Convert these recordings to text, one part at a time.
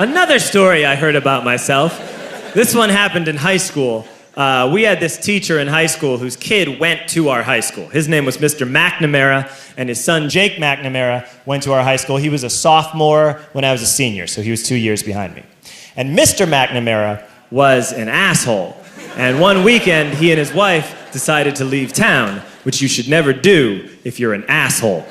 Another story I heard about myself. This one happened in high school. We had this teacher in high school whose kid went to our high school. His name was Mr. McNamara, and his son Jake McNamara went to our high school. He was a sophomore when I was a senior, so he was 2 years behind me. And Mr. McNamara was an asshole. And one weekend, he and his wife decided to leave town, which you should never do if you're an asshole.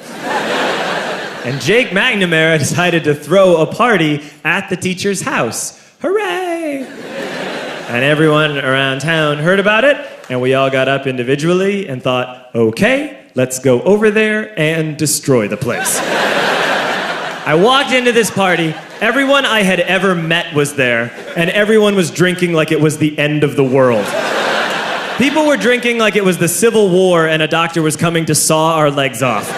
And Jake McNamara decided to throw a party at the teacher's house. Hooray! And everyone around town heard about it, and we all got up individually and thought, okay, let's go over there and destroy the place. I walked into this party, everyone I had ever met was there, and everyone was drinking like it was the end of the world. People were drinking like it was the Civil War and a doctor was coming to saw our legs off.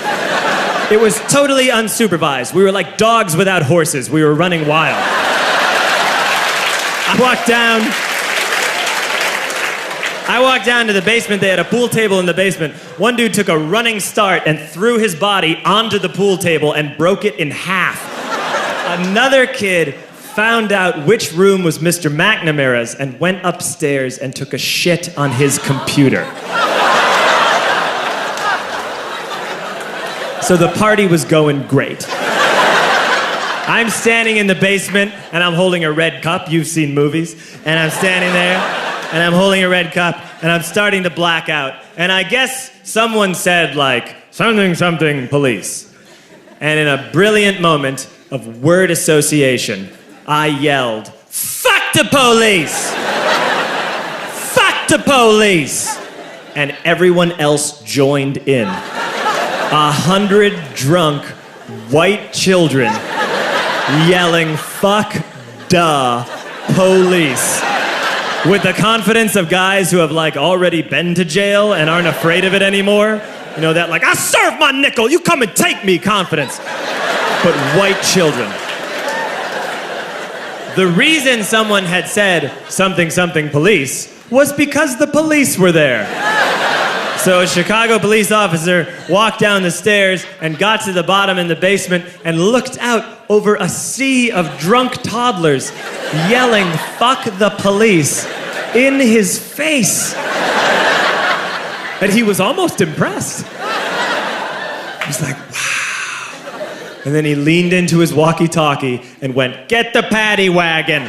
It was totally unsupervised. We were like dogs without horses. We were running wild. I walked down to the basement. They had a pool table in the basement. One dude took a running start and threw his body onto the pool table and broke it in half. Another kid found out which room was Mr. McNamara's and went upstairs and took a shit on his computer. So the party was going great. I'm standing in the basement and I'm holding a red cup. You've seen movies. And I'm standing there and I'm holding a red cup and I'm starting to black out. And I guess someone said like, something, something, police. And in a brilliant moment of word association, I yelled, fuck the police! Fuck the police! And everyone else joined in. 100 drunk white children yelling, fuck the police. With the confidence of guys who have like already been to jail and aren't afraid of it anymore. You know, that like, I serve my nickel, you come and take me confidence. But white children. The reason someone had said something, something police was because the police were there. So a Chicago police officer walked down the stairs and got to the bottom in the basement and looked out over a sea of drunk toddlers yelling, fuck the police, in his face. And he was almost impressed. He was like, wow. And then he leaned into his walkie-talkie and went, get the paddy wagon.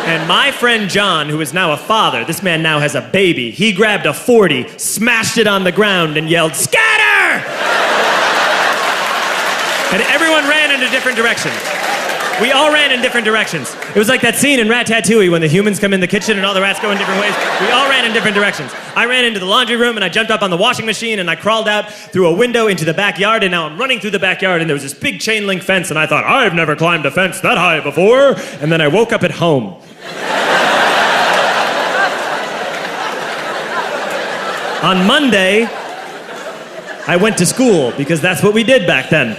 And my friend John, who is now a father, this man now has a baby, he grabbed a 40, smashed it on the ground, and yelled, scatter! And everyone ran in a different direction. We all ran in different directions. It was like that scene in Ratatouille when the humans come in the kitchen and all the rats go in different ways. We all ran in different directions. I ran into the laundry room and I jumped up on the washing machine and I crawled out through a window into the backyard, and now I'm running through the backyard and there was this big chain link fence and I thought, I've never climbed a fence that high before. And then I woke up at home. On Monday, I went to school because that's what we did back then.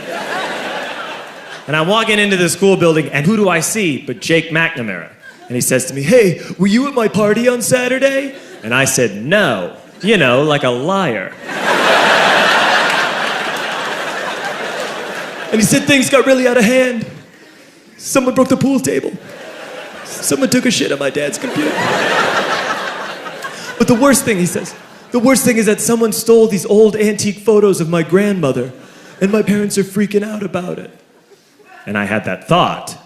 And I'm walking into the school building, and who do I see but Jake McNamara? And he says to me, hey, were you at my party on Saturday? And I said, no. You know, like a liar. And he said things got really out of hand. Someone broke the pool table. Someone took a shit on my dad's computer. But the worst thing, he says, the worst thing is that someone stole these old antique photos of my grandmother, and my parents are freaking out about it. And I had that thought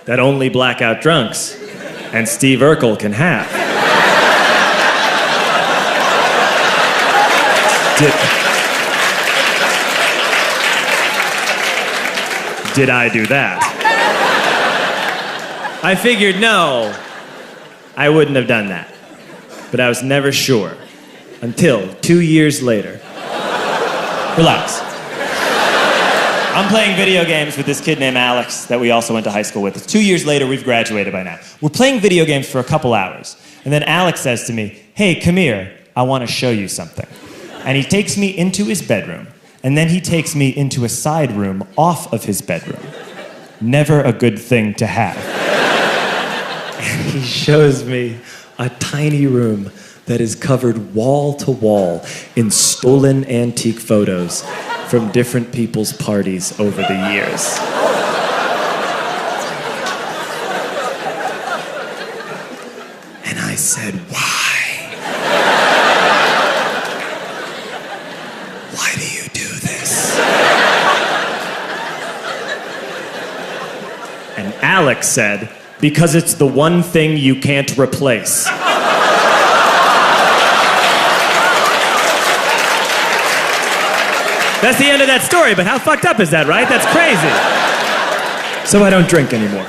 that only blackout drunks and Steve Urkel can have. Did I do that? I figured, no, I wouldn't have done that. But I was never sure until 2 years later. Relax. I'm playing video games with this kid named Alex that we also went to high school with. 2 years later, we've graduated by now. We're playing video games for a couple hours. And then Alex says to me, hey, come here, I want to show you something. And he takes me into his bedroom. And then he takes me into a side room off of his bedroom. Never a good thing to have. And he shows me a tiny room that is covered wall to wall in stolen antique photos from different people's parties over the years. said, "Why? Why do you do this?" And Alex said, "Because it's the one thing you can't replace." That's the end of that story, but how fucked up is that, right? That's crazy. So I don't drink anymore.